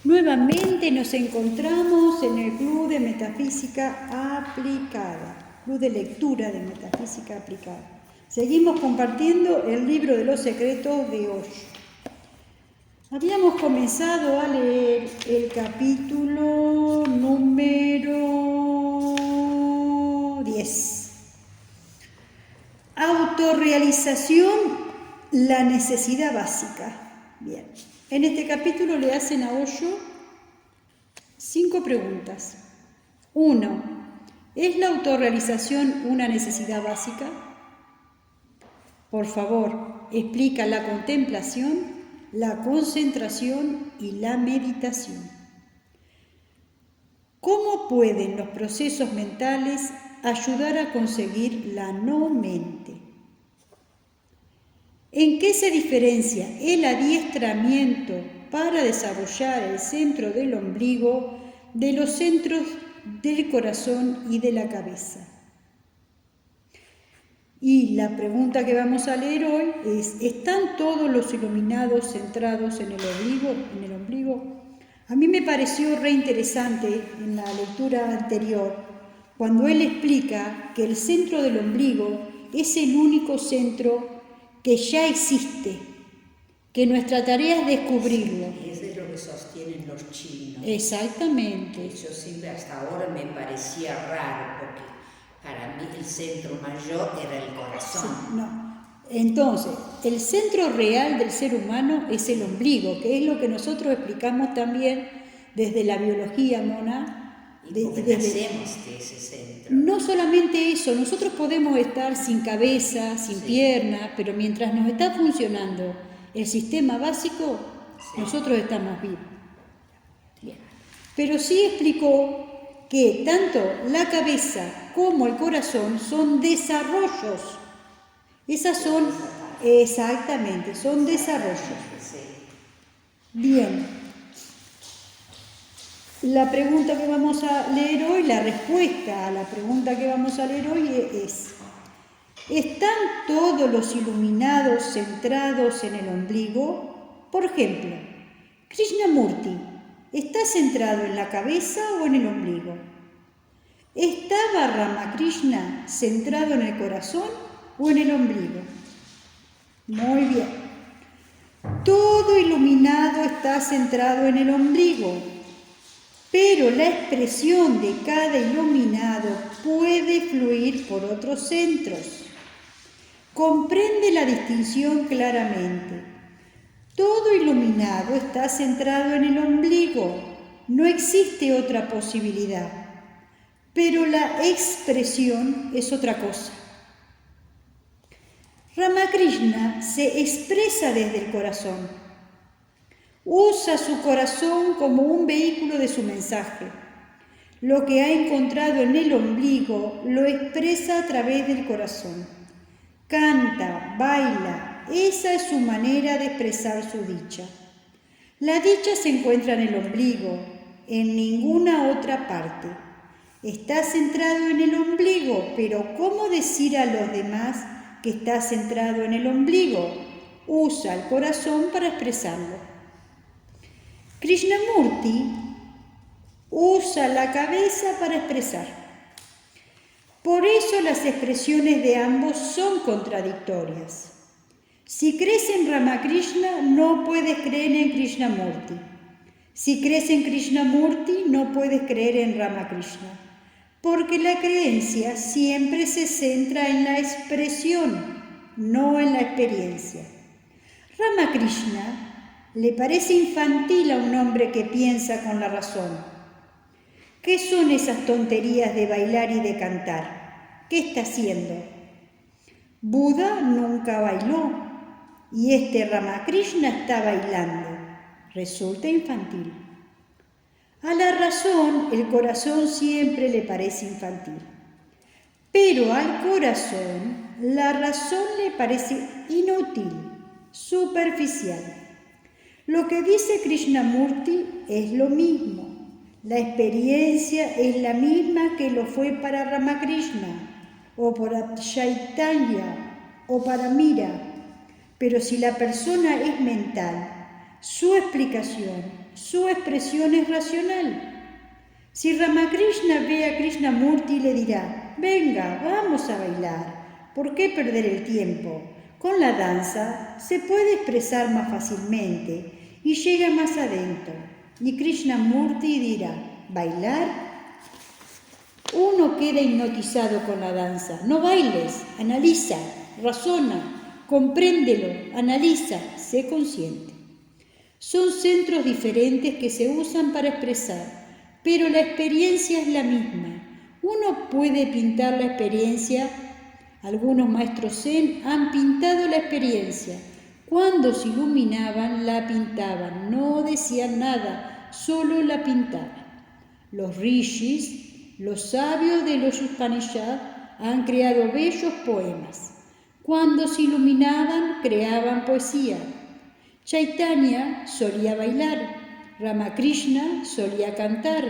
Nuevamente nos encontramos en el Club de Metafísica Aplicada, Club de Lectura de Metafísica Aplicada. Seguimos compartiendo el libro de los secretos de Osho. Habíamos comenzado a leer el capítulo número 10. Autorrealización, la necesidad básica. Bien. En este capítulo le hacen a Osho 5 preguntas. 1. ¿Es la autorrealización una necesidad básica? Por favor, explica la contemplación, la concentración y la meditación. ¿Cómo pueden los procesos mentales ayudar a conseguir la no mente? ¿En qué se diferencia el adiestramiento para desarrollar el centro del ombligo de los centros del corazón y de la cabeza? Y la pregunta que vamos a leer hoy es: ¿están todos los iluminados centrados en el ombligo? A mí me pareció re interesante en la lectura anterior cuando él explica que el centro del ombligo es el único centro que ya existe, que nuestra tarea es descubrirlo. Y eso es lo que sostienen los chinos. Exactamente. Yo siempre hasta ahora me parecía raro, porque para mí el centro mayor era el corazón. Sí, no. Entonces, el centro real del ser humano es el ombligo, que es lo que nosotros explicamos también desde la biología, Mona. Nacemos de ese centro. No solamente eso, nosotros podemos estar sin cabeza, sin pierna, pero mientras nos está funcionando el sistema básico, nosotros estamos vivos. Bien. Pero sí explicó que tanto la cabeza como el corazón son desarrollos. Esas son, exactamente, son desarrollos. Bien. La pregunta que vamos a leer hoy, la respuesta a la pregunta que vamos a leer hoy es: ¿están todos los iluminados centrados en el ombligo? Por ejemplo, Krishnamurti, ¿está centrado en la cabeza o en el ombligo? ¿Estaba Ramakrishna centrado en el corazón o en el ombligo? Muy bien. Todo iluminado está centrado en el ombligo, pero la expresión de cada iluminado puede fluir por otros centros. Comprende la distinción claramente. Todo iluminado está centrado en el ombligo. No existe otra posibilidad. Pero la expresión es otra cosa. Ramakrishna se expresa desde el corazón. Usa su corazón como un vehículo de su mensaje. Lo que ha encontrado en el ombligo lo expresa a través del corazón. Canta, baila, esa es su manera de expresar su dicha. La dicha se encuentra en el ombligo, en ninguna otra parte. Está centrado en el ombligo, pero ¿cómo decir a los demás que está centrado en el ombligo? Usa el corazón para expresarlo. Krishnamurti usa la cabeza para expresar. Por eso las expresiones de ambos son contradictorias. Si crees en Ramakrishna, no puedes creer en Krishnamurti. Si crees en Krishnamurti, no puedes creer en Ramakrishna. Porque la creencia siempre se centra en la expresión, no en la experiencia. Ramakrishna le parece infantil a un hombre que piensa con la razón. ¿Qué son esas tonterías de bailar y de cantar? ¿Qué está haciendo? Buda nunca bailó y este Ramakrishna está bailando. Resulta infantil. A la razón, el corazón siempre le parece infantil. Pero al corazón, la razón le parece inútil, superficial. Lo que dice Krishnamurti es lo mismo. La experiencia es la misma que lo fue para Ramakrishna, o para Chaitanya, o para Mira. Pero si la persona es mental, su explicación su expresión es racional. Si Ramakrishna ve a Krishnamurti le dirá, venga, vamos a bailar, ¿por qué perder el tiempo? Con la danza se puede expresar más fácilmente y llega más adentro. Y Krishnamurti dirá, ¿bailar? Uno queda hipnotizado con la danza. No bailes, analiza, razona, compréndelo, analiza, sé consciente. Son centros diferentes que se usan para expresar, pero la experiencia es la misma. Uno puede pintar la experiencia. Algunos maestros zen han pintado la experiencia. Cuando se iluminaban, la pintaban, no decían nada, solo la pintaban. Los rishis, los sabios de los Upanishads, han creado bellos poemas. Cuando se iluminaban, creaban poesía. Chaitanya solía bailar, Ramakrishna solía cantar,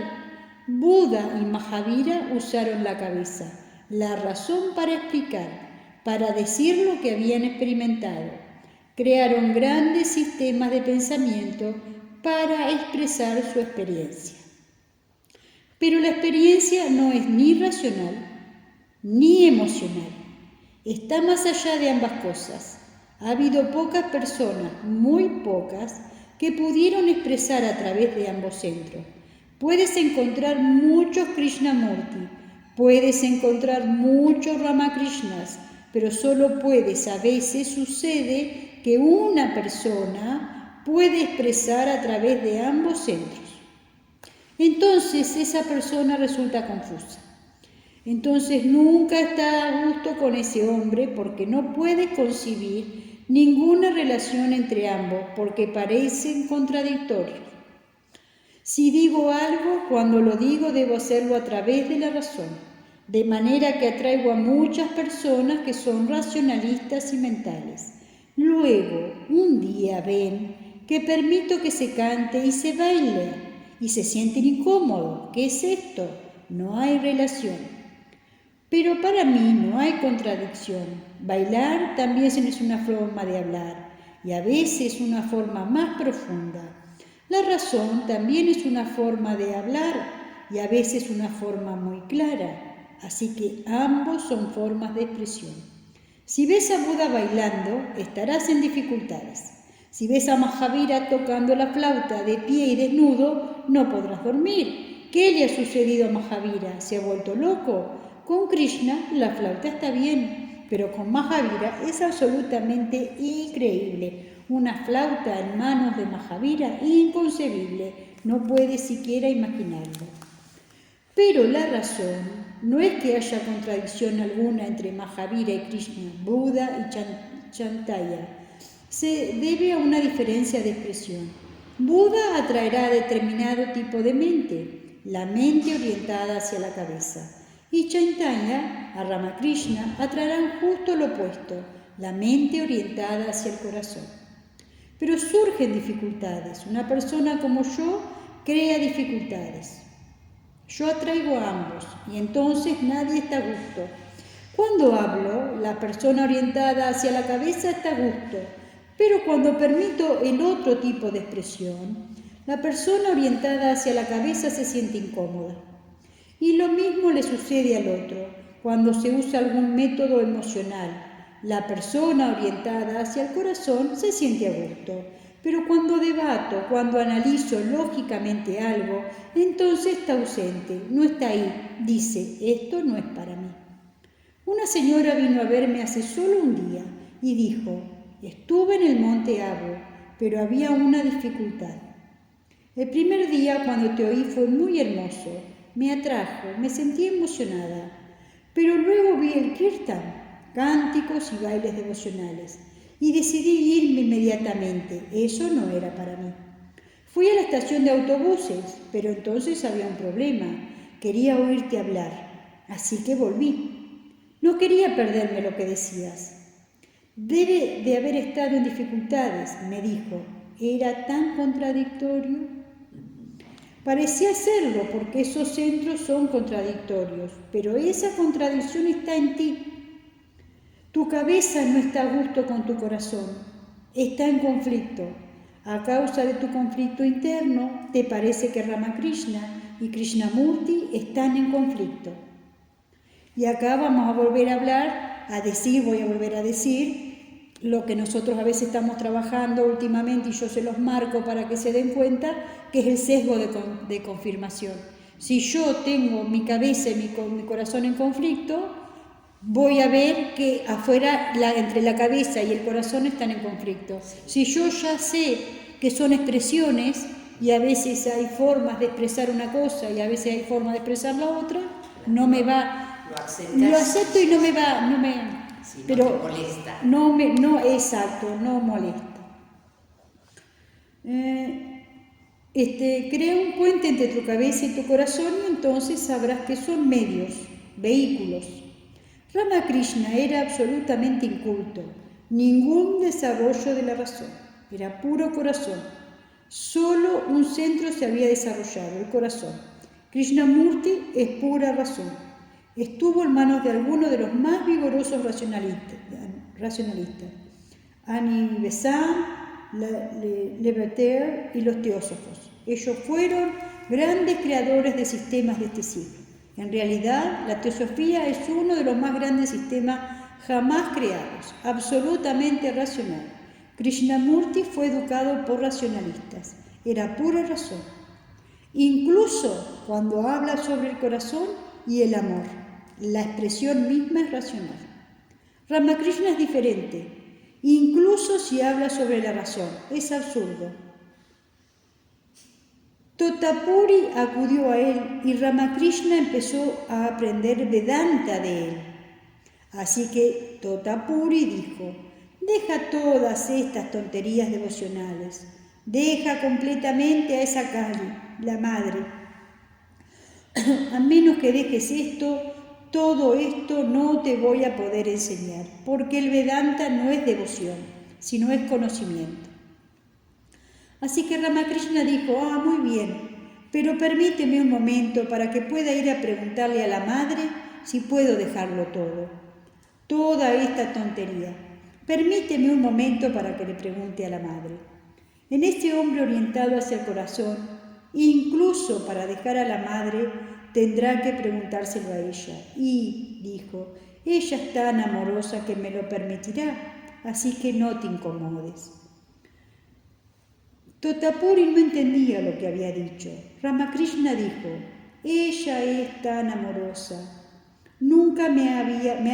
Buda y Mahavira usaron la cabeza, la razón para explicar, para decir lo que habían experimentado. Crearon grandes sistemas de pensamiento para expresar su experiencia. Pero la experiencia no es ni racional ni emocional. Está más allá de ambas cosas. Ha habido pocas personas, muy pocas, que pudieron expresar a través de ambos centros. Puedes encontrar muchos Krishnamurti, puedes encontrar muchos Ramakrishnas, pero solo a veces sucede que una persona puede expresar a través de ambos centros. Entonces esa persona resulta confusa. Entonces nunca está a gusto con ese hombre porque no puede concebir ninguna relación entre ambos porque parecen contradictorios. Si digo algo, cuando lo digo debo hacerlo a través de la razón, de manera que atraigo a muchas personas que son racionalistas y mentales. Luego, un día ven que permito que se cante y se baile y se sienten incómodos. ¿Qué es esto? No hay relación. Pero para mí no hay contradicción. Bailar también es una forma de hablar y a veces una forma más profunda. La razón también es una forma de hablar y a veces una forma muy clara. Así que ambos son formas de expresión. Si ves a Buda bailando, estarás en dificultades. Si ves a Mahavira tocando la flauta de pie y desnudo, no podrás dormir. ¿Qué le ha sucedido a Mahavira? ¿Se ha vuelto loco? Con Krishna la flauta está bien, pero con Mahavira es absolutamente increíble. Una flauta en manos de Mahavira, inconcebible, no puedes siquiera imaginarlo. Pero la razón no es que haya contradicción alguna entre Mahavira y Krishna, Buda y Chaitanya. Se debe a una diferencia de expresión. Buda atraerá a determinado tipo de mente, la mente orientada hacia la cabeza. Y Chaitanya, a Ramakrishna, atraerán justo lo opuesto, la mente orientada hacia el corazón. Pero surgen dificultades. Una persona como yo crea dificultades. Yo atraigo a ambos y entonces nadie está a gusto. Cuando hablo, la persona orientada hacia la cabeza está a gusto, pero cuando permito el otro tipo de expresión, la persona orientada hacia la cabeza se siente incómoda. Y lo mismo le sucede al otro cuando se usa algún método emocional. La persona orientada hacia el corazón se siente a gusto, pero cuando debato, cuando analizo lógicamente algo, entonces está ausente, no está ahí, dice, esto no es para mí. Una señora vino a verme hace solo un día y dijo, estuve en el monte Abu, pero había una dificultad. El primer día cuando te oí fue muy hermoso. Me atrajo, me sentí emocionada, pero luego vi el kirtan, cánticos y bailes devocionales, y decidí irme inmediatamente. Eso no era para mí. Fui a la estación de autobuses, pero entonces había un problema. Quería oírte hablar, así que volví. No quería perderme lo que decías. Debe de haber estado en dificultades, me dijo. Era tan contradictorio. Parecía serlo porque esos centros son contradictorios, pero esa contradicción está en ti. Tu cabeza no está a gusto con tu corazón, está en conflicto. A causa de tu conflicto interno, te parece que Ramakrishna y Krishnamurti están en conflicto. Y acá vamos a volver a hablar, voy a volver a decir lo que nosotros a veces estamos trabajando últimamente y yo se los marco para que se den cuenta, que es el sesgo de confirmación. Si yo tengo mi cabeza y mi corazón en conflicto, voy a ver que afuera, entre la cabeza y el corazón están en conflicto. Si yo ya sé que son expresiones y a veces hay formas de expresar una cosa y a veces hay formas de expresar la otra, no me va... Lo acepto y no me va... Sí, pero no te molesta. Exacto, no molesta. Crea un puente entre tu cabeza y tu corazón y entonces sabrás que son medios, vehículos. Ramakrishna era absolutamente inculto, ningún desarrollo de la razón, era puro corazón. Solo un centro se había desarrollado, el corazón. Krishnamurti es pura razón. Estuvo en manos de algunos de los más vigorosos racionalistas. Annie Besant, Lavater y los teósofos. Ellos fueron grandes creadores de sistemas de este siglo. En realidad, la teosofía es uno de los más grandes sistemas jamás creados, absolutamente racional. Krishnamurti fue educado por racionalistas, era pura razón. Incluso cuando habla sobre el corazón y el amor, la expresión misma es racional. Ramakrishna es diferente, incluso si habla sobre la razón, es absurdo. Totapuri acudió a él y Ramakrishna empezó a aprender Vedanta de él. Así que Totapuri dijo: deja todas estas tonterías devocionales, deja completamente a esa Kali, la madre. A menos que dejes todo esto no te voy a poder enseñar, porque el Vedanta no es devoción, sino es conocimiento. Así que Ramakrishna dijo: muy bien, pero permíteme un momento para que pueda ir a preguntarle a la madre si puedo dejarlo todo. Toda esta tontería. Permíteme un momento para que le pregunte a la madre. En este hombre orientado hacia el corazón, incluso para dejar a la madre, tendrá que preguntárselo a ella. Y, dijo, ella es tan amorosa que me lo permitirá, así que no te incomodes. Totapuri no entendía lo que había dicho. Ramakrishna dijo: ella es tan amorosa. Nunca me ha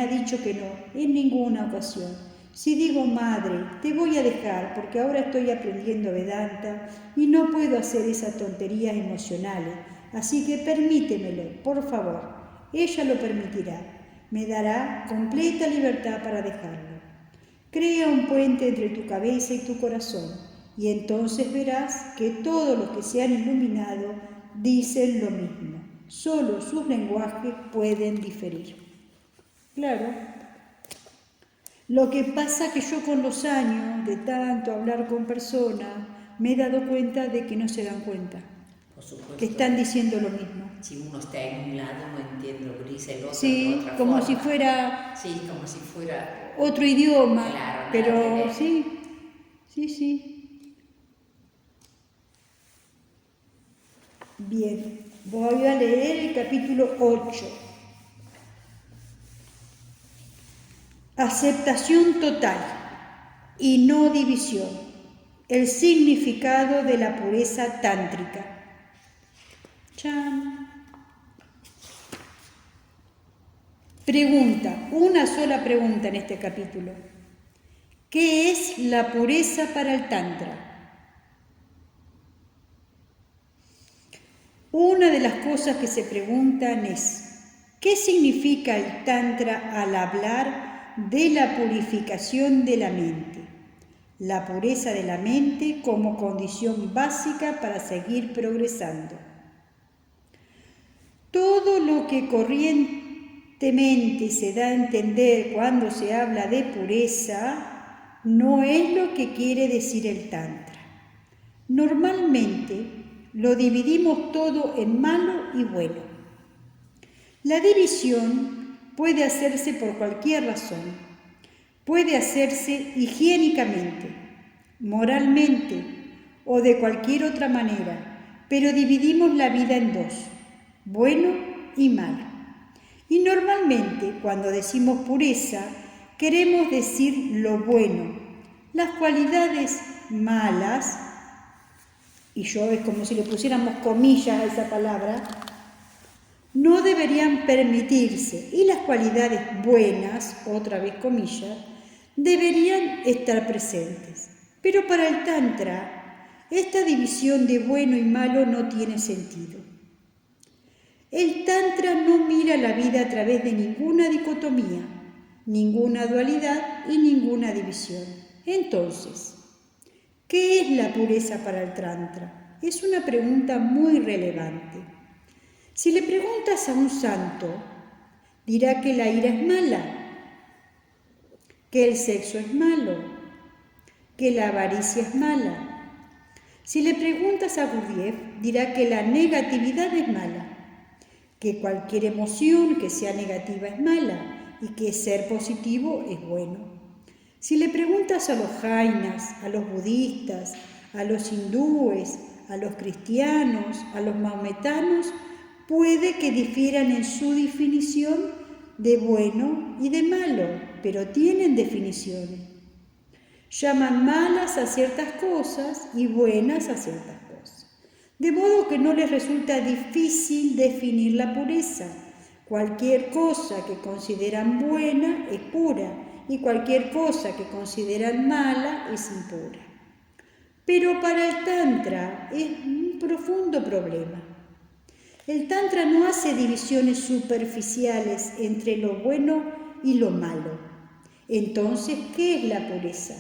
dicho que no, en ninguna ocasión. Si digo madre, te voy a dejar porque ahora estoy aprendiendo Vedanta y no puedo hacer esas tonterías emocionales, así que permítemelo, por favor. Ella lo permitirá. Me dará completa libertad para dejarlo. Crea un puente entre tu cabeza y tu corazón. Y entonces verás que todos los que se han iluminado dicen lo mismo. Solo sus lenguajes pueden diferir. Claro. Lo que pasa que yo con los años, de tanto hablar con personas, me he dado cuenta de que no se dan cuenta. Por supuesto. Que están diciendo lo mismo. Si uno está en un lado, no entiende lo que dice el otro sí, de otra como forma. Si fuera... Sí, como si fuera... otro idioma. Claro, pero sí. Bien, voy a leer el capítulo 8. Aceptación total y no división. El significado de la pureza tántrica. Chan. Pregunta, una sola pregunta en este capítulo. ¿Qué es la pureza para el Tantra? Una de las cosas que se preguntan es, ¿qué significa el Tantra al hablar de la purificación de la mente? La pureza de la mente como condición básica para seguir progresando. Todo lo que corrientemente se da a entender cuando se habla de pureza no es lo que quiere decir el Tantra. Normalmente lo dividimos todo en malo y bueno. La división puede hacerse por cualquier razón. Puede hacerse higiénicamente, moralmente o de cualquier otra manera, pero dividimos la vida en dos, bueno y malo. Y normalmente cuando decimos pureza, queremos decir lo bueno, las cualidades malas, y yo es como si le pusiéramos comillas a esa palabra, no deberían permitirse, y las cualidades buenas, otra vez comillas, deberían estar presentes. Pero para el Tantra, esta división de bueno y malo no tiene sentido. El Tantra no mira la vida a través de ninguna dicotomía, ninguna dualidad y ninguna división. Entonces, ¿qué es la pureza para el Tantra? Es una pregunta muy relevante. Si le preguntas a un santo, dirá que la ira es mala, que el sexo es malo, que la avaricia es mala. Si le preguntas a Gurdjieff, dirá que la negatividad es mala, que cualquier emoción que sea negativa es mala y que ser positivo es bueno. Si le preguntas a los jainas, a los budistas, a los hindúes, a los cristianos, a los maometanos, puede que difieran en su definición de bueno y de malo, pero tienen definiciones. Llaman malas a ciertas cosas y buenas a ciertas cosas. De modo que no les resulta difícil definir la pureza. Cualquier cosa que consideran buena es pura y cualquier cosa que consideran mala es impura. Pero para el Tantra es un profundo problema. El Tantra no hace divisiones superficiales entre lo bueno y lo malo. Entonces, ¿qué es la pureza?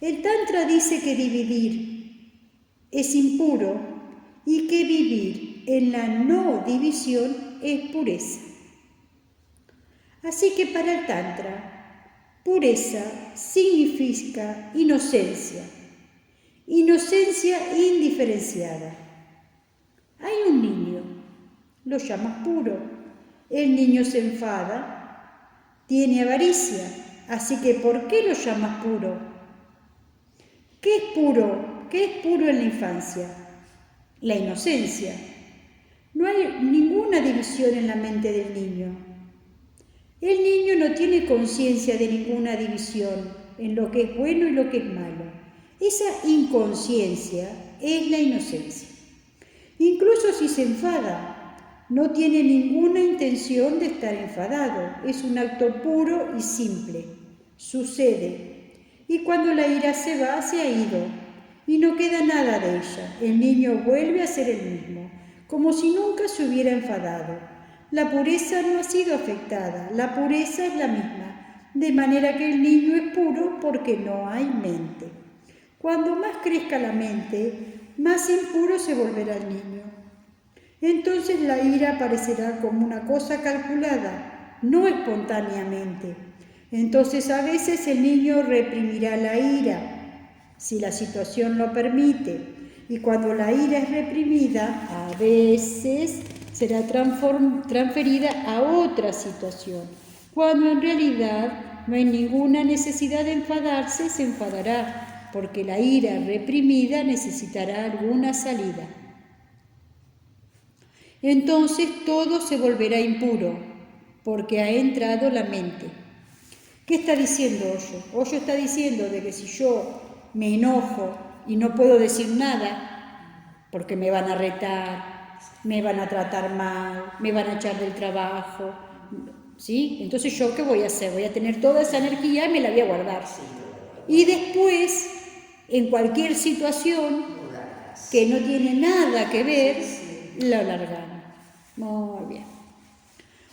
El Tantra dice que dividir es impuro y que vivir en la no división es pureza. Así que para el Tantra, pureza significa inocencia, inocencia indiferenciada. Hay un niño, lo llamas puro. El niño se enfada, tiene avaricia, así que ¿por qué lo llamas puro? ¿Qué es puro? ¿Qué es puro en la infancia? La inocencia. No hay ninguna división en la mente del niño. El niño no tiene conciencia de ninguna división en lo que es bueno y lo que es malo. Esa inconsciencia es la inocencia. Incluso si se enfada, no tiene ninguna intención de estar enfadado. Es un acto puro y simple. Sucede. Y cuando la ira se va, se ha ido. Y no queda nada de ella. El niño vuelve a ser el mismo, como si nunca se hubiera enfadado. La pureza no ha sido afectada. La pureza es la misma. De manera que el niño es puro porque no hay mente. Cuando más crezca la mente, más impuro se volverá el niño. Entonces la ira aparecerá como una cosa calculada, no espontáneamente. Entonces a veces el niño reprimirá la ira, si la situación lo permite. Y cuando la ira es reprimida, a veces será transferida a otra situación. Cuando en realidad no hay ninguna necesidad de enfadarse, se enfadará, porque la ira reprimida necesitará alguna salida. Entonces todo se volverá impuro, porque ha entrado la mente. ¿Qué está diciendo Osho? Osho está diciendo de que si yo me enojo y no puedo decir nada, porque me van a retar, me van a tratar mal, me van a echar del trabajo, ¿sí? Entonces ¿yo qué voy a hacer? Voy a tener toda esa energía y me la voy a guardar. Y después, en cualquier situación que no tiene nada que ver, la alargamos. Muy bien.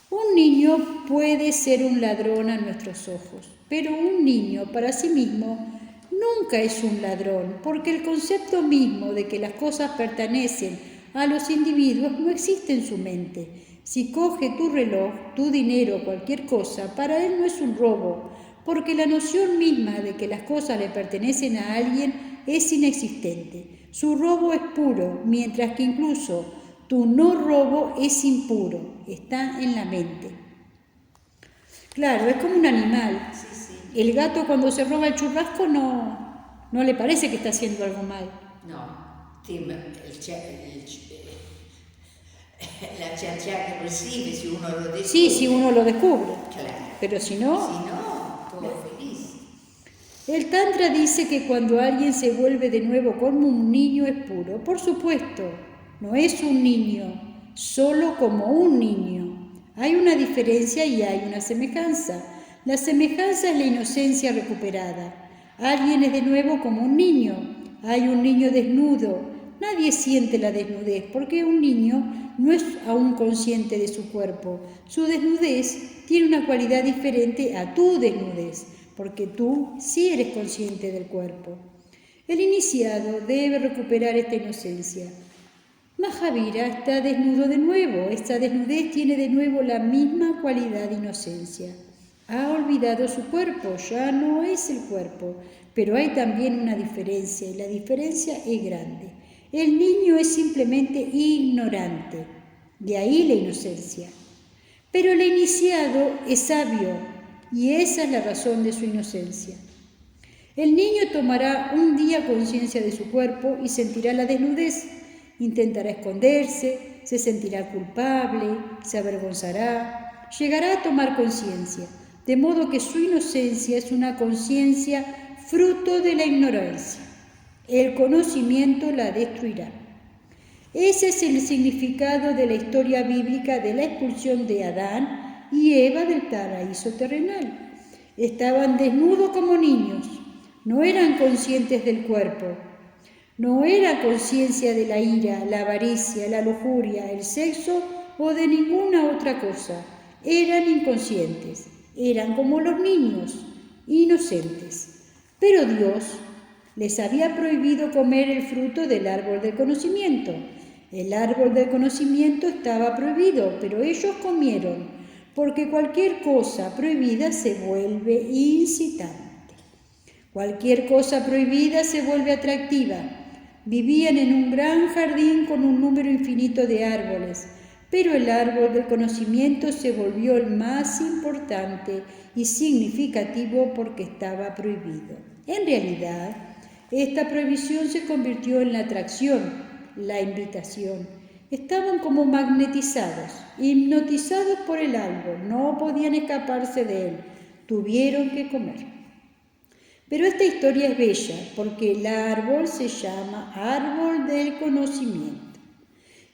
Un niño puede ser un ladrón a nuestros ojos, pero un niño para sí mismo nunca es un ladrón, porque el concepto mismo de que las cosas pertenecen a los individuos no existe en su mente. Si coge tu reloj, tu dinero, cualquier cosa, para él no es un robo, porque la noción misma de que las cosas le pertenecen a alguien es inexistente. Su robo es puro, mientras que incluso tu no robo es impuro, está en la mente. Claro, es como un animal. El gato cuando se roba el churrasco no No le parece que está haciendo algo mal. No, la chacha que recibe si uno lo descubre. Sí, si uno lo descubre. Claro. Pero si no... Si no, todo feliz. El Tantra dice que cuando alguien se vuelve de nuevo como un niño es puro. Por supuesto, no es un niño, solo como un niño. Hay una diferencia y hay una semejanza. La semejanza es la inocencia recuperada. Alguien es de nuevo como un niño. Hay un niño desnudo. Nadie siente la desnudez porque un niño no es aún consciente de su cuerpo. Su desnudez tiene una cualidad diferente a tu desnudez, porque tú sí eres consciente del cuerpo. El iniciado debe recuperar esta inocencia. Mahavira está desnudo de nuevo. Esta desnudez tiene de nuevo la misma cualidad de inocencia. Ha olvidado su cuerpo, ya no es el cuerpo, pero hay también una diferencia, y la diferencia es grande. El niño es simplemente ignorante, de ahí la inocencia. Pero el iniciado es sabio, y esa es la razón de su inocencia. El niño tomará un día conciencia de su cuerpo y sentirá la desnudez. Intentará esconderse, se sentirá culpable, se avergonzará, llegará a tomar conciencia, de modo que su inocencia es una conciencia fruto de la ignorancia. El conocimiento la destruirá. Ese es el significado de la historia bíblica de la expulsión de Adán y Eva del paraíso terrenal. Estaban desnudos como niños, no eran conscientes del cuerpo, no era conciencia de la ira, la avaricia, la lujuria, el sexo o de ninguna otra cosa. Eran inconscientes, eran como los niños, inocentes. Pero Dios les había prohibido comer el fruto del árbol del conocimiento. El árbol del conocimiento estaba prohibido, pero ellos comieron, porque cualquier cosa prohibida se vuelve incitante. Cualquier cosa prohibida se vuelve atractiva. Vivían en un gran jardín con un número infinito de árboles, pero el árbol del conocimiento se volvió el más importante y significativo porque estaba prohibido. En realidad, esta prohibición se convirtió en la atracción, la invitación. Estaban como magnetizados, hipnotizados por el árbol, no podían escaparse de él, tuvieron que comer. Pero esta historia es bella porque el árbol se llama árbol del conocimiento.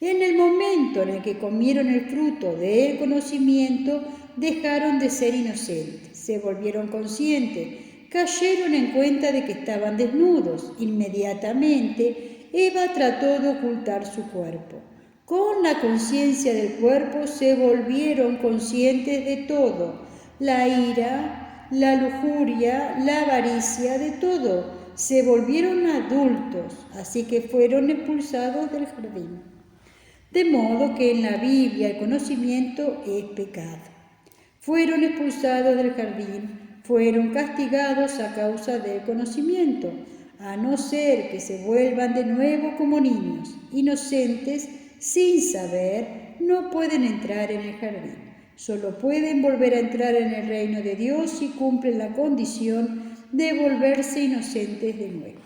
En el momento en el que comieron el fruto del conocimiento, dejaron de ser inocentes, se volvieron conscientes, cayeron en cuenta de que estaban desnudos. Inmediatamente, Eva trató de ocultar su cuerpo. Con la conciencia del cuerpo se volvieron conscientes de todo, la ira, la lujuria, la avaricia, de todo. Se volvieron adultos, así que fueron expulsados del jardín. De modo que en la Biblia el conocimiento es pecado. Fueron expulsados del jardín, fueron castigados a causa del conocimiento, a no ser que se vuelvan de nuevo como niños, inocentes, sin saber, no pueden entrar en el jardín. Solo pueden volver a entrar en el reino de Dios si cumplen la condición de volverse inocentes de nuevo.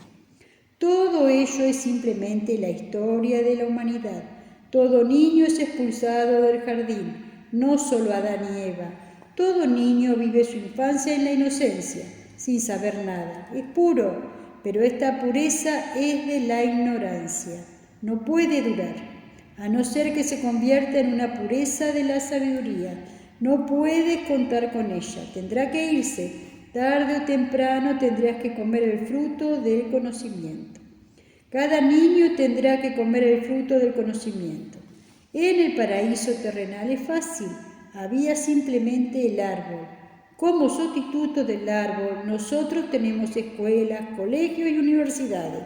Todo ello es simplemente la historia de la humanidad. Todo niño es expulsado del jardín, no solo Adán y Eva. Todo niño vive su infancia en la inocencia, sin saber nada. Es puro, pero esta pureza es de la ignorancia. No puede durar, a no ser que se convierta en una pureza de la sabiduría. No puedes contar con ella, tendrá que irse. Tarde o temprano tendrás que comer el fruto del conocimiento. Cada niño tendrá que comer el fruto del conocimiento. En el paraíso terrenal es fácil, había simplemente el árbol. Como sustituto del árbol, nosotros tenemos escuelas, colegios y universidades.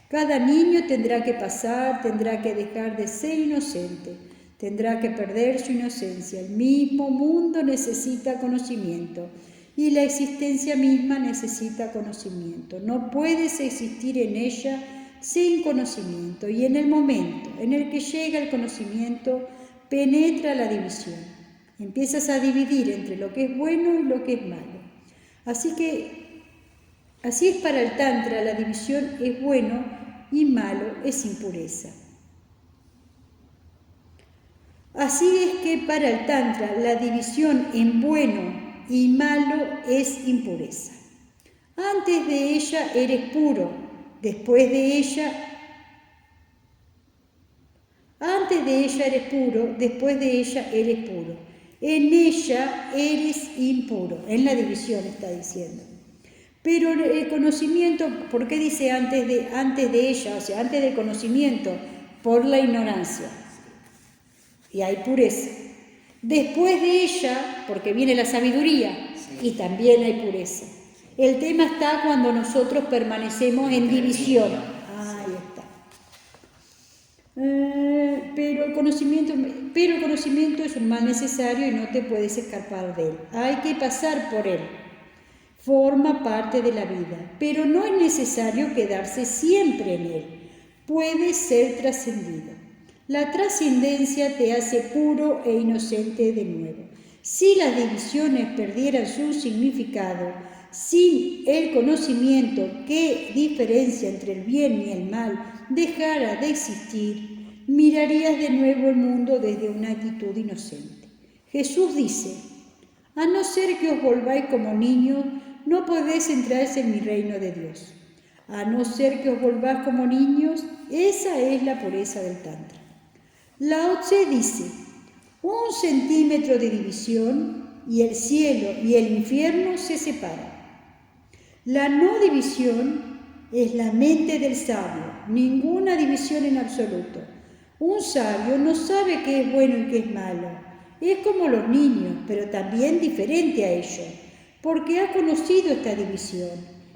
Cada niño tendrá que pasar, tendrá que dejar de ser inocente, tendrá que perder su inocencia. El mismo mundo necesita conocimiento y la existencia misma necesita conocimiento. No puedes existir en ella sin conocimiento, y en el momento en el que llega el conocimiento, penetra la división. Empiezas a dividir entre lo que es bueno y lo que es malo. Así que Así es para el Tantra, la división es bueno y malo es impureza. Así es que para el Tantra, la división en bueno y malo es impureza. Antes de ella eres puro, después de ella eres puro, después de ella eres puro. En ella eres impuro, en la división está diciendo. Pero el conocimiento, ¿por qué dice antes de ella? O sea, antes del conocimiento, por la ignorancia. Y hay pureza. Después de ella, porque viene la sabiduría, y también hay pureza. El tema está cuando nosotros permanecemos en división. Ahí está. Pero el conocimiento es un mal necesario y no te puedes escapar de él. Hay que pasar por él. Forma parte de la vida, pero no es necesario quedarse siempre en él. Puede ser trascendido. La trascendencia te hace puro e inocente de nuevo. Si las divisiones perdieran su significado, sin el conocimiento que diferencia entre el bien y el mal dejara de existir, mirarías de nuevo el mundo desde una actitud inocente. Jesús dice: a no ser que os volváis como niños, no podéis entrar en mi reino de Dios. A no ser que os volváis como niños, esa es la pureza del Tantra. Lao Tse dice: 1 centímetro de división y el cielo y el infierno se separan. La no división es la mente del sabio, ninguna división en absoluto. Un sabio no sabe qué es bueno y qué es malo. Es como los niños, pero también diferente a ellos, porque ha conocido esta división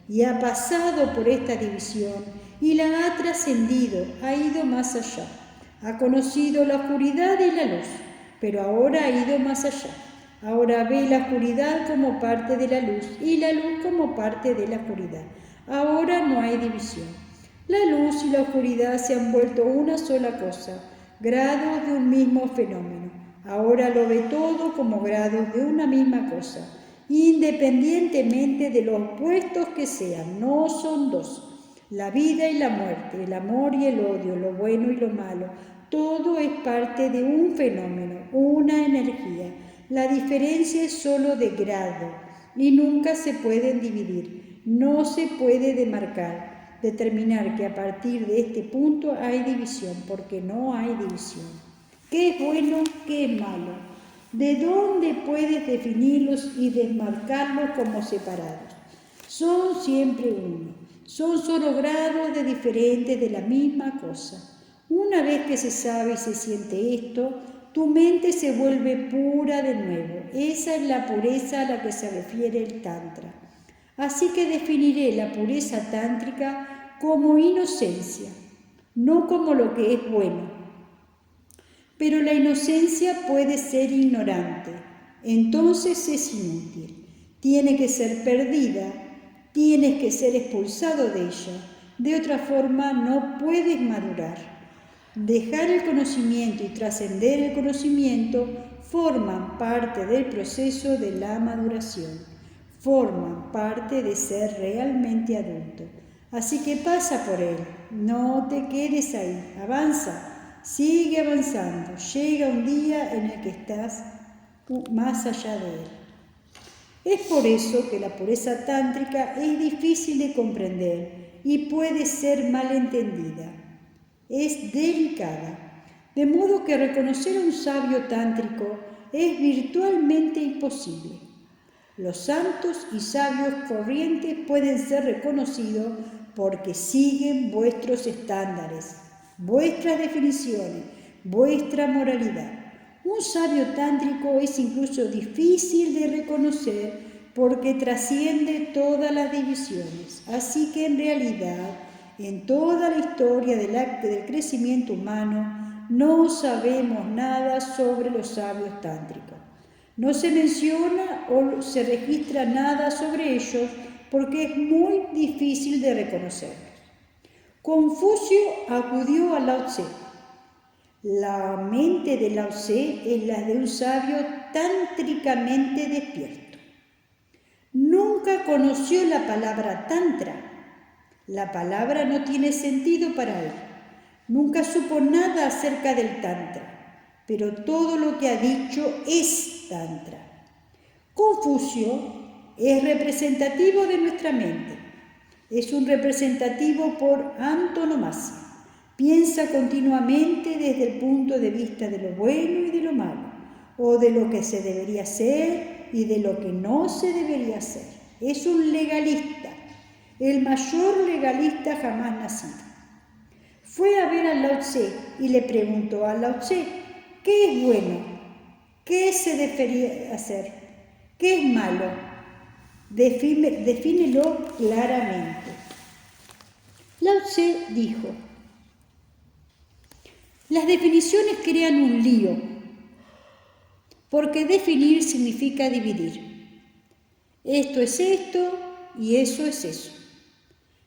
y ha pasado por esta división y la ha trascendido, ha ido más allá. Ha conocido la oscuridad y la luz, pero ahora ha ido más allá. Ahora ve la oscuridad como parte de la luz y la luz como parte de la oscuridad. Ahora no hay división. La luz y la oscuridad se han vuelto una sola cosa, grados de un mismo fenómeno. Ahora lo ve todo como grados de una misma cosa, independientemente de los opuestos que sean. No son dos. La vida y la muerte, el amor y el odio, lo bueno y lo malo, todo es parte de un fenómeno, una energía. La diferencia es solo de grado y nunca se pueden dividir. No se puede determinar que a partir de este punto hay división, porque no hay división. ¿Qué es bueno? ¿Qué es malo? ¿De dónde puedes definirlos y desmarcarlos como separados? Son siempre uno. Son solo grados de diferentes de la misma cosa. Una vez que se sabe y se siente esto, tu mente se vuelve pura de nuevo. Esa es la pureza a la que se refiere el Tantra. Así que definiré la pureza tántrica como inocencia, no como lo que es bueno. Pero la inocencia puede ser ignorante, entonces es inútil. Tiene que ser perdida, tienes que ser expulsado de ella. De otra forma no puedes madurar. Dejar el conocimiento y trascender el conocimiento forman parte del proceso de la maduración. Forman parte de ser realmente adulto. Así que pasa por él, no te quedes ahí, avanza. Sigue avanzando, llega un día en el que estás más allá de él. Es por eso que la pureza tántrica es difícil de comprender y puede ser malentendida. Es delicada, de modo que reconocer a un sabio tántrico es virtualmente imposible. Los santos y sabios corrientes pueden ser reconocidos porque siguen vuestros estándares, vuestras definiciones, vuestra moralidad. Un sabio tántrico es incluso difícil de reconocer porque trasciende todas las divisiones. Así que en realidad, en toda la historia del crecimiento humano, no sabemos nada sobre los sabios tántricos. No se menciona o se registra nada sobre ellos porque es muy difícil de reconocerlos. Confucio acudió a Lao Tse. La mente de Lao Tse es la de un sabio tántricamente despierto. Nunca conoció la palabra tantra. La palabra no tiene sentido para él. Nunca supo nada acerca del tantra, pero todo lo que ha dicho es tantra. Confucio es representativo de nuestra mente. Es un representativo por antonomasia. Piensa continuamente desde el punto de vista de lo bueno y de lo malo, o de lo que se debería hacer y de lo que no se debería hacer. Es un legalista, el mayor legalista jamás nacido. Fue a ver a Lao Tse y le preguntó a Lao Tse, ¿qué es bueno? ¿Qué se debería hacer? ¿Qué es malo? Defínelo claramente. Lao Tse dijo, las definiciones crean un lío, porque definir significa dividir. Esto es esto y eso es eso.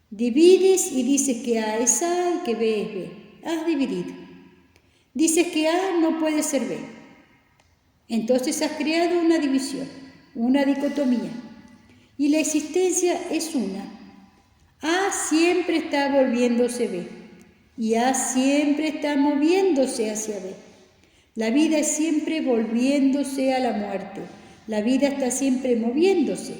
Divides y dices que A es A y que B es B. Has dividido. Dices que A no puede ser B. Entonces has creado una división, una dicotomía. Y la existencia es una. A siempre está volviéndose B. Y A siempre está moviéndose hacia B. La vida es siempre volviéndose a la muerte. La vida está siempre moviéndose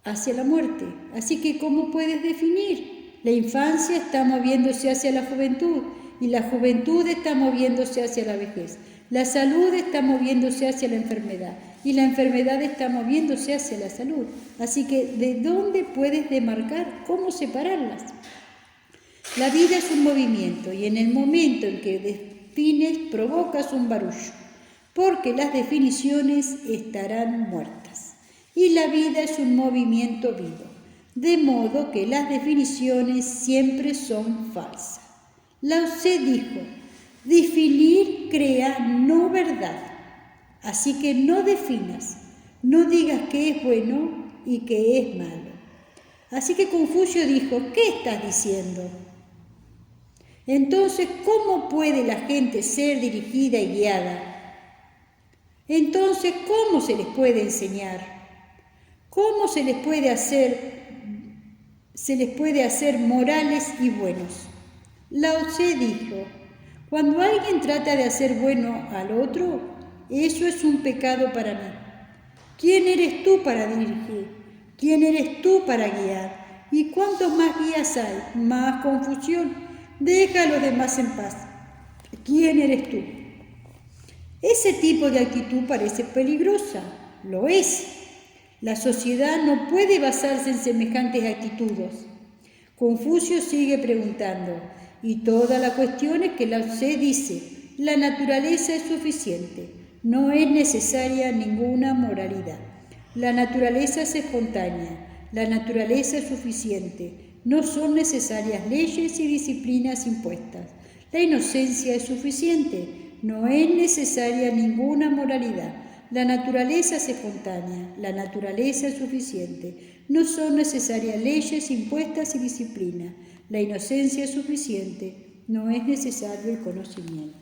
hacia la muerte. Así que, ¿cómo puedes definir? La infancia está moviéndose hacia la juventud y la juventud está moviéndose hacia la vejez. La salud está moviéndose hacia la enfermedad y la enfermedad está moviéndose hacia la salud. Así que, ¿de dónde puedes demarcar? ¿Cómo separarlas? La vida es un movimiento y en el momento en que defines provocas un barullo, porque las definiciones estarán muertas. Y la vida es un movimiento vivo, de modo que las definiciones siempre son falsas. Lao Tse dijo, definir crea no verdad, así que no definas, no digas qué es bueno y qué es malo. Así que Confucio dijo, ¿qué estás diciendo? Entonces, ¿cómo puede la gente ser dirigida y guiada? Entonces, ¿cómo se les puede enseñar? ¿Cómo se les puede hacer morales y buenos? Lao Tse dijo, cuando alguien trata de hacer bueno al otro, eso es un pecado para mí. ¿Quién eres tú para dirigir? ¿Quién eres tú para guiar? ¿Y cuántos más guías hay? Más confusión. Deja a los demás en paz. ¿Quién eres tú? Ese tipo de actitud parece peligrosa. Lo es. La sociedad no puede basarse en semejantes actitudes. Confucio sigue preguntando, y toda la cuestión es que Lao Tse dice, la naturaleza es suficiente, no es necesaria ninguna moralidad. La naturaleza es espontánea, la naturaleza es suficiente, no son necesarias leyes y disciplinas impuestas. La inocencia es suficiente, no es necesaria ninguna moralidad. La naturaleza es espontánea, la naturaleza es suficiente, no son necesarias leyes impuestas y disciplina. La inocencia es suficiente, no es necesario el conocimiento.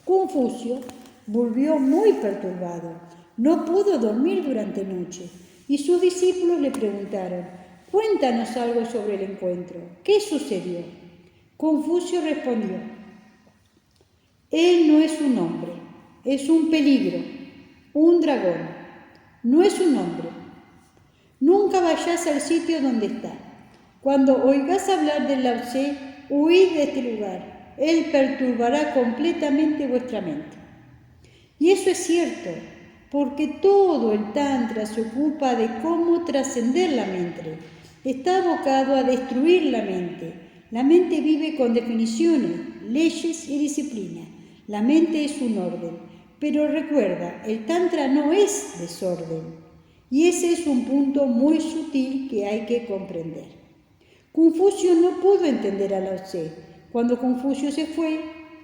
Confucio volvió muy perturbado, no pudo dormir durante noche y sus discípulos le preguntaron, cuéntanos algo sobre el encuentro, ¿qué sucedió? Confucio respondió, él no es un hombre, es un peligro. Un dragón. No es un hombre. Nunca vayas al sitio donde está. Cuando oigas hablar del Lao Tse, huid de este lugar. Él perturbará completamente vuestra mente. Y eso es cierto, porque todo el Tantra se ocupa de cómo trascender la mente. Está abocado a destruir la mente. La mente vive con definiciones, leyes y disciplina. La mente es un orden. Pero recuerda, el Tantra no es desorden, y ese es un punto muy sutil que hay que comprender. Confucio no pudo entender a Lao Tse. Cuando Confucio se fue,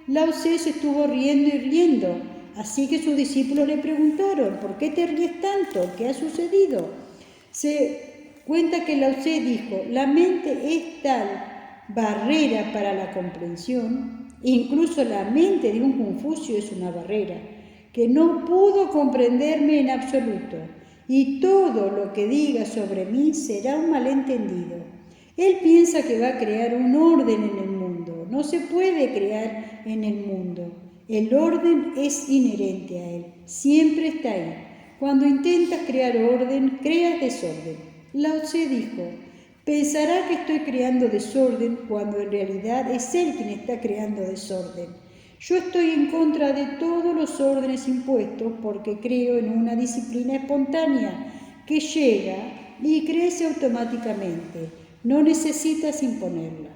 Lao Tse se estuvo riendo y riendo, así que sus discípulos le preguntaron, ¿por qué te ríes tanto? ¿Qué ha sucedido? Se cuenta que Lao Tse dijo, la mente es tal barrera para la comprensión, incluso la mente de un Confucio es una barrera, que no pudo comprenderme en absoluto, y todo lo que diga sobre mí será un malentendido. Él piensa que va a crear un orden en el mundo. No se puede crear en el mundo. El orden es inherente a él, siempre está ahí. Cuando intentas crear orden, creas desorden. Lao Tse dijo, pensará que estoy creando desorden cuando en realidad es él quien está creando desorden. Yo estoy en contra de todos los órdenes impuestos porque creo en una disciplina espontánea que llega y crece automáticamente. No necesitas imponerla.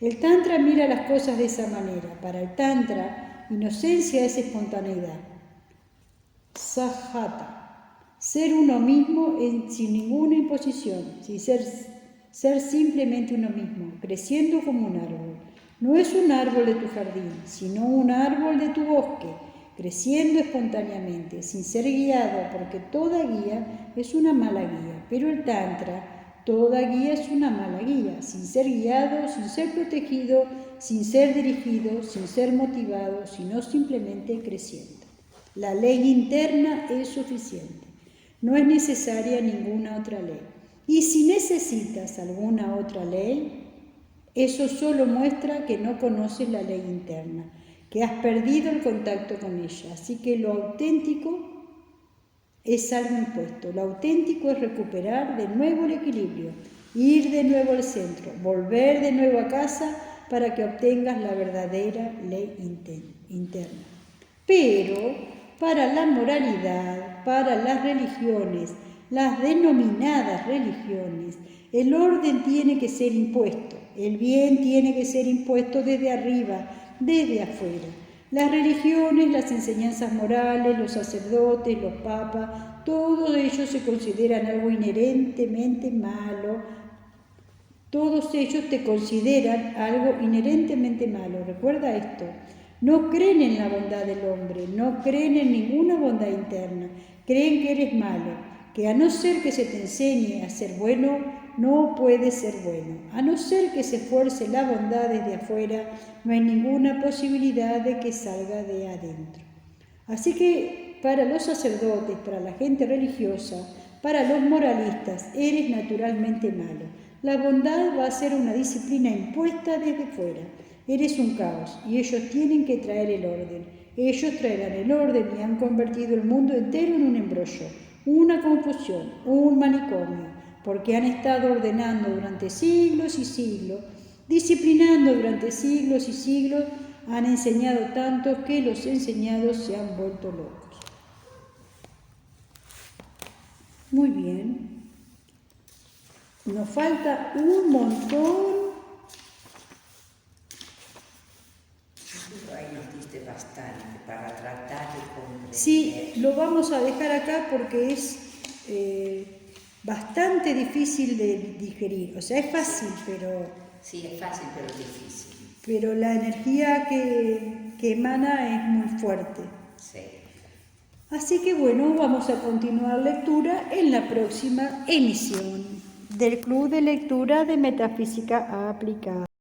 El Tantra mira las cosas de esa manera. Para el Tantra, inocencia es espontaneidad. Sahata, ser uno mismo sin ninguna imposición, sin ser simplemente uno mismo, creciendo como un árbol. No es un árbol de tu jardín, sino un árbol de tu bosque, creciendo espontáneamente, sin ser guiado, porque toda guía es una mala guía. Pero el Tantra, toda guía es una mala guía, sin ser guiado, sin ser protegido, sin ser dirigido, sin ser motivado, sino simplemente creciendo. La ley interna es suficiente. No es necesaria ninguna otra ley. Y si necesitas alguna otra ley, eso solo muestra que no conoces la ley interna, que has perdido el contacto con ella. Así que lo auténtico es algo impuesto. Lo auténtico es recuperar de nuevo el equilibrio, ir de nuevo al centro, volver de nuevo a casa para que obtengas la verdadera ley interna. Pero para la moralidad, para las religiones, las denominadas religiones, el orden tiene que ser impuesto, el bien tiene que ser impuesto desde arriba, desde afuera. Las religiones, las enseñanzas morales, los sacerdotes, los papas, todos ellos se consideran algo inherentemente malo. Todos ellos te consideran algo inherentemente malo. Recuerda esto. No creen en la bondad del hombre, no creen en ninguna bondad interna. Creen que eres malo, que a no ser que se te enseñe a ser bueno, no puedes ser bueno. A no ser que se esfuerce la bondad desde afuera, no hay ninguna posibilidad de que salga de adentro. Así que para los sacerdotes, para la gente religiosa, para los moralistas, eres naturalmente malo. La bondad va a ser una disciplina impuesta desde fuera. Eres un caos y ellos tienen que traer el orden. Ellos traerán el orden y han convertido el mundo entero en un embrollo, una confusión, un manicomio, porque han estado ordenando durante siglos y siglos, disciplinando durante siglos y siglos, han enseñado tanto que los enseñados se han vuelto locos. Muy bien. Nos falta un montón. Ahí nos diste bastante para tratar de comprender. Sí, lo vamos a dejar acá porque es bastante difícil de digerir. O sea, es fácil, pero... Sí, es fácil, pero difícil. Pero la energía que emana es muy fuerte. Sí. Así que bueno, vamos a continuar lectura en la próxima emisión del Club de Lectura de Metafísica Aplicada.